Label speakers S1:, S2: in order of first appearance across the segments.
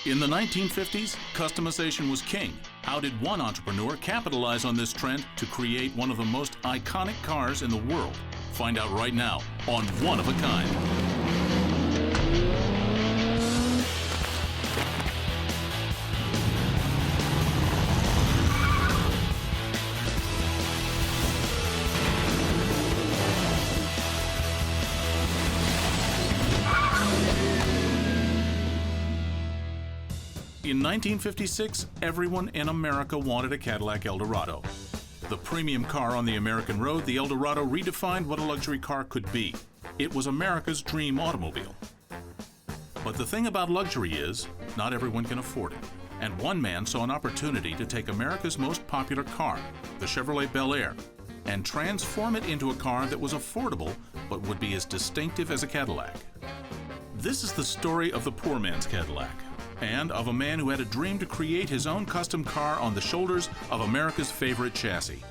S1: In the 1950s, customization was king. How did one entrepreneur capitalize on this trend to create one of the most iconic cars in the world? Find out right now on One of a Kind. In 1956, everyone in America wanted a Cadillac Eldorado. The premium car on the American road, the Eldorado redefined what a luxury car could be. It was America's dream automobile. But the thing about luxury is, not everyone can afford it. And one man saw an opportunity to take America's most popular car, the Chevrolet Bel Air, and transform it into a car that was affordable but would be as distinctive as a Cadillac. This is the story of the poor man's Cadillac, and of a man who had a dream to create his own custom car on the shoulders of America's favorite chassis.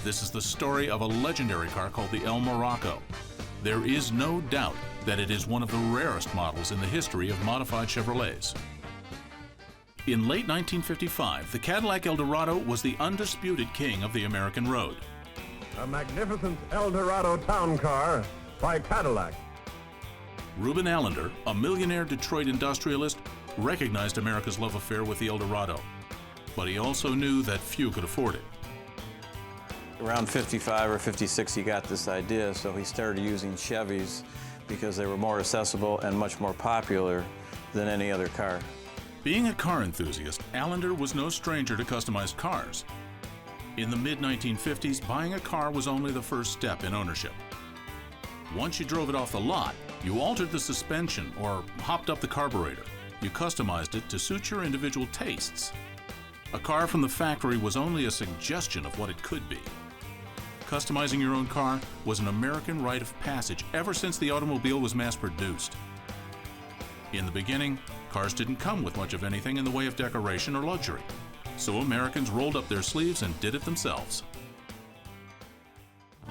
S1: This is the story of a legendary car called the El Morocco. There is no doubt that it is one of the rarest models in the history of modified Chevrolets. In late 1955, the Cadillac Eldorado was the undisputed king of the American road.
S2: A magnificent Eldorado town car by Cadillac.
S1: Reuben Allender, a millionaire Detroit industrialist, recognized America's love affair with the Eldorado, but he also knew that few could afford it.
S3: Around 55 or 56, he got this idea, so he started using Chevys because they were more accessible and much more popular than any other car.
S1: Being a car enthusiast, Allender was no stranger to customized cars. In the mid-1950s, buying a car was only the first step in ownership. Once you drove it off the lot, you altered the suspension or hopped up the carburetor. You customized it to suit your individual tastes. A car from the factory was only a suggestion of what it could be. Customizing your own car was an American rite of passage ever since the automobile was mass-produced. In the beginning, cars didn't come with much of anything in the way of decoration or luxury, so Americans rolled up their sleeves and did it themselves.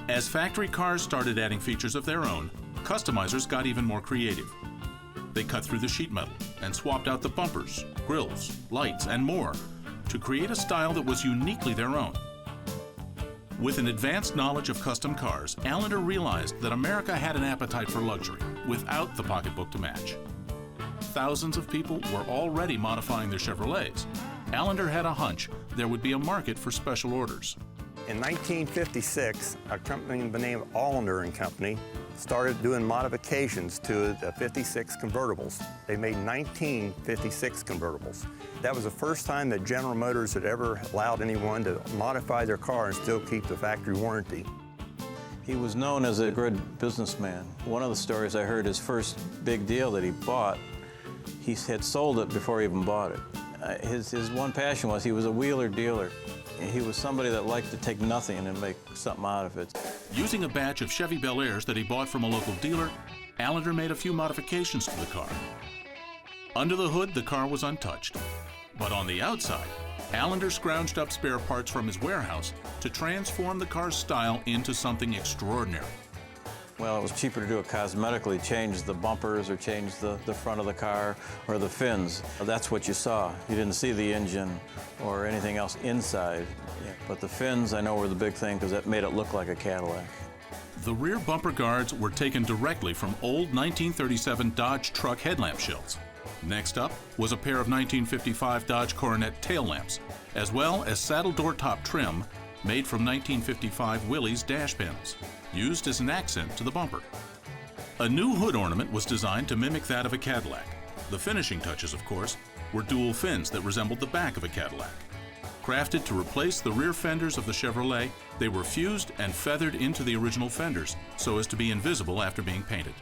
S1: As factory cars started adding features of their own, customizers got even more creative. They cut through the sheet metal and swapped out the bumpers, grills, lights, and more to create a style that was uniquely their own. With an advanced knowledge of custom cars, Allender realized that America had an appetite for luxury without the pocketbook to match. Thousands of people were already modifying their Chevrolets. Allender had a hunch there would be a market for special orders.
S4: In 1956, a company by the name of Allender and Company started doing modifications to the 56 convertibles. They made 19 56 convertibles. That was the first time that General Motors had ever allowed anyone to modify their car and still keep the factory warranty.
S3: He was known as a good businessman. One of the stories I heard, his first big deal that he bought, he had sold it before he even bought it. His one passion was he was a wheeler dealer. He was somebody that liked to take nothing and make something out of it.
S1: Using a batch of Chevy Bel Airs that he bought from a local dealer, Allender made a few modifications to the car. Under the hood, the car was untouched. But on the outside, Allender scrounged up spare parts from his warehouse to transform the car's style into something extraordinary.
S3: Well, it was cheaper to do it cosmetically, change the bumpers or change the front of the car or the fins. That's what you saw. You didn't see the engine or anything else inside. But the fins, I know, were the big thing because that made it look like a Cadillac.
S1: The rear bumper guards were taken directly from old 1937 Dodge truck headlamp shields. Next up was a pair of 1955 Dodge Coronet tail lamps, as well as saddle door top trim made from 1955 Willys dash panels, used as an accent to the bumper. A new hood ornament was designed to mimic that of a Cadillac. The finishing touches, of course, were dual fins that resembled the back of a Cadillac. Crafted to replace the rear fenders of the Chevrolet, they were fused and feathered into the original fenders so as to be invisible after being painted.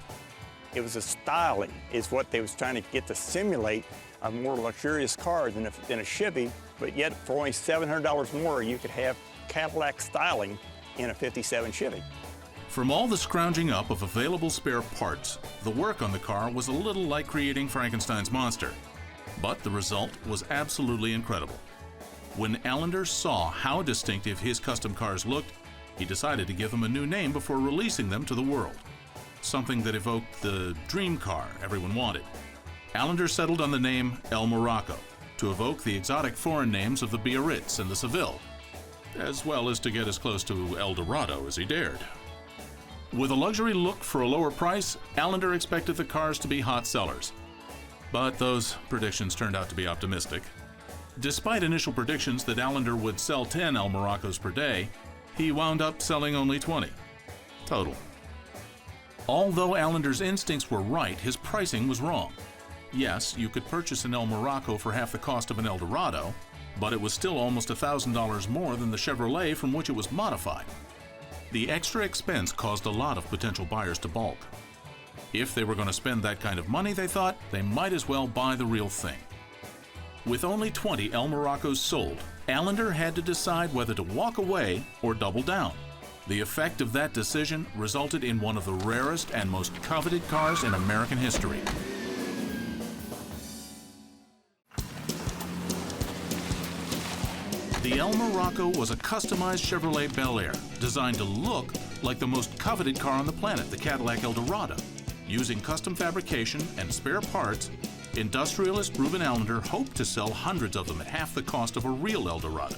S4: It was a styling, is what they was trying to get to simulate a more luxurious car than a Chevy, but yet for only $700 more, you could have Cadillac styling in a 57 Chevy.
S1: From all the scrounging up of available spare parts, the work on the car was a little like creating Frankenstein's monster. But the result was absolutely incredible. When Allender saw how distinctive his custom cars looked, he decided to give them a new name before releasing them to the world. Something that evoked the dream car everyone wanted. Allender settled on the name El Morocco to evoke the exotic foreign names of the Biarritz and the Seville, as well as to get as close to El Dorado as he dared. With a luxury look for a lower price, Allender expected the cars to be hot sellers. But those predictions turned out to be optimistic. Despite initial predictions that Allender would sell 10 El Moroccos per day, he wound up selling only 20 total. Although Allender's instincts were right, his pricing was wrong. Yes, you could purchase an El Morocco for half the cost of an El Dorado, but it was still almost $1,000 more than the Chevrolet from which it was modified. The extra expense caused a lot of potential buyers to balk. If they were going to spend that kind of money, they thought, they might as well buy the real thing. With only 20 El Moroccos sold, Allender had to decide whether to walk away or double down. The effect of that decision resulted in one of the rarest and most coveted cars in American history. The El Morocco was a customized Chevrolet Bel Air designed to look like the most coveted car on the planet, the Cadillac El Dorado. Using custom fabrication and spare parts, industrialist Reuben Allender hoped to sell hundreds of them at half the cost of a real El Dorado.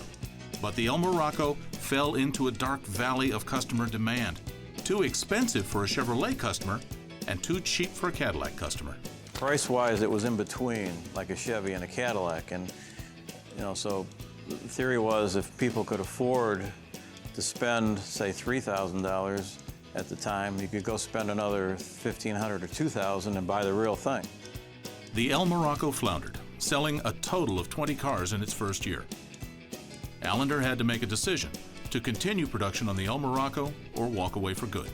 S1: But the El Morocco fell into a dark valley of customer demand. Too expensive for a Chevrolet customer and too cheap for a Cadillac customer.
S3: Price-wise, it was in between, like a Chevy and a Cadillac. And, so the theory was if people could afford to spend, say, $3,000 at the time, you could go spend another $1,500 or $2,000 and buy the real thing.
S1: The El Morocco floundered, selling a total of 20 cars in its first year. Allender had to make a decision to continue production on the El Morocco or walk away for good.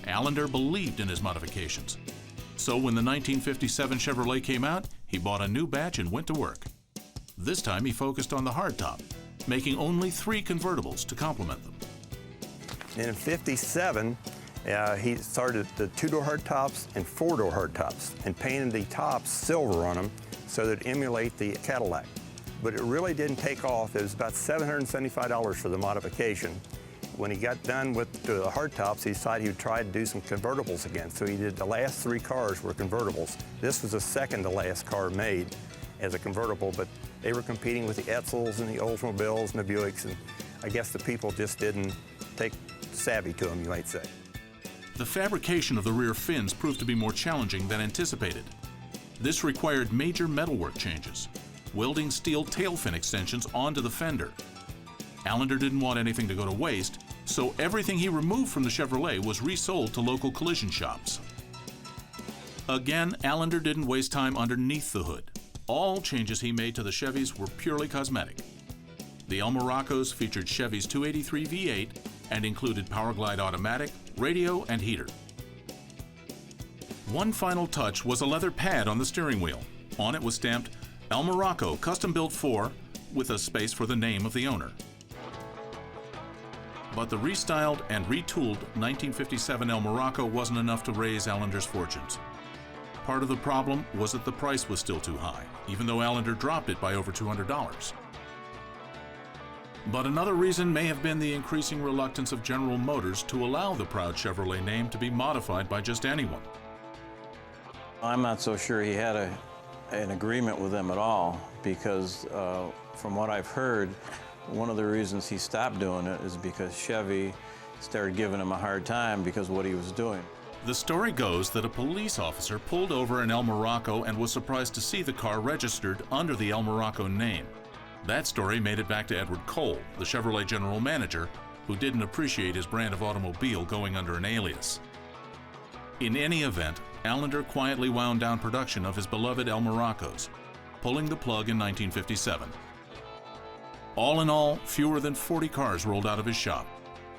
S1: Allender believed in his modifications. So when the 1957 Chevrolet came out, he bought a new batch and went to work. This time he focused on the hardtop, making only 3 convertibles to complement them.
S4: And in '57, he started the 2-door hardtops and 4-door hardtops and painted the tops silver on them so that it emulate the Cadillac. But it really didn't take off. It was about $775 for the modification. When he got done with the hardtops, he decided he would try to do some convertibles again. So he did the last 3 cars were convertibles. This was the second to last car made as a convertible, but they were competing with the Edsels and the Oldsmobiles and the Buicks, and I guess the people just didn't take savvy to them, you might say.
S1: The fabrication of the rear fins proved to be more challenging than anticipated. This required major metalwork changes, welding steel tail fin extensions onto the fender. Allender didn't want anything to go to waste, so everything he removed from the Chevrolet was resold to local collision shops. Again, Allender didn't waste time underneath the hood. All changes he made to the Chevys were purely cosmetic. The El Moroccos featured Chevy's 283 V8 and included Powerglide automatic, radio, and heater. One final touch was a leather pad on the steering wheel. On it was stamped El Morocco, custom built for, with a space for the name of the owner. But the restyled and retooled 1957 El Morocco wasn't enough to raise Allender's fortunes. Part of the problem was that the price was still too high, even though Allender dropped it by over $200. But another reason may have been the increasing reluctance of General Motors to allow the proud Chevrolet name to be modified by just anyone.
S3: I'm not so sure he had an agreement with them at all, because from what I've heard, one of the reasons he stopped doing it is because Chevy started giving him a hard time because of what he was doing.
S1: The story goes that a police officer pulled over an El Morocco and was surprised to see the car registered under the El Morocco name. That story made it back to Edward Cole, the Chevrolet general manager, who didn't appreciate his brand of automobile going under an alias. In any event, Allender quietly wound down production of his beloved El Moroccos, pulling the plug in 1957. All in all, fewer than 40 cars rolled out of his shop,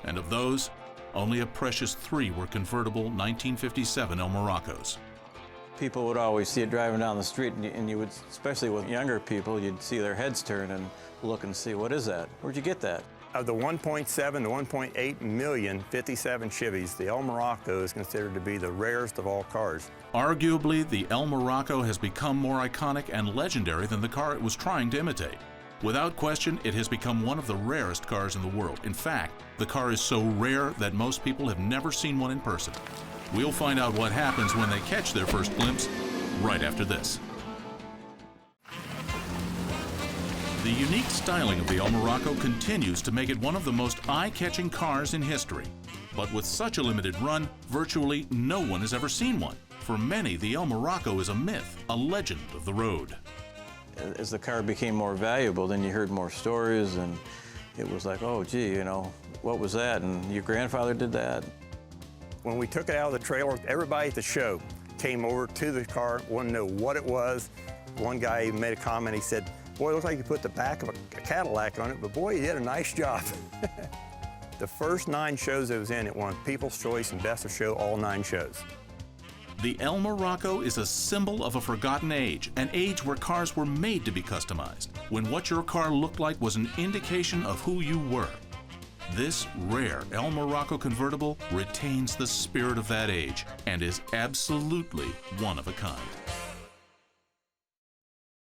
S1: and of those, only a precious 3 were convertible 1957 El Moroccos.
S3: People would always see it driving down the street, and you would, especially with younger people, you'd see their heads turn and look and see, what is that? Where'd you get that?
S4: Of the 1.7 to 1.8 million 57 Chevys, the El Morocco is considered to be the rarest of all cars.
S1: Arguably, the El Morocco has become more iconic and legendary than the car it was trying to imitate. Without question, it has become one of the rarest cars in the world. In fact, the car is so rare that most people have never seen one in person. We'll find out what happens when they catch their first glimpse right after this. The unique styling of the El Morocco continues to make it one of the most eye-catching cars in history. But with such a limited run, virtually no one has ever seen one. For many, the El Morocco is a myth, a legend of the road.
S3: As the car became more valuable, then you heard more stories, and it was like, oh, gee, you know, what was that? And your grandfather did that?
S4: When we took it out of the trailer, everybody at the show came over to the car, wanted to know what it was. One guy even made a comment, he said, boy, it looks like you put the back of a Cadillac on it, but boy, you did a nice job. The first 9 shows it was in, it won People's Choice and Best of Show all 9 shows.
S1: The El Morocco is a symbol of a forgotten age, an age where cars were made to be customized, when what your car looked like was an indication of who you were. This rare El Morocco convertible retains the spirit of that age and is absolutely one of a kind.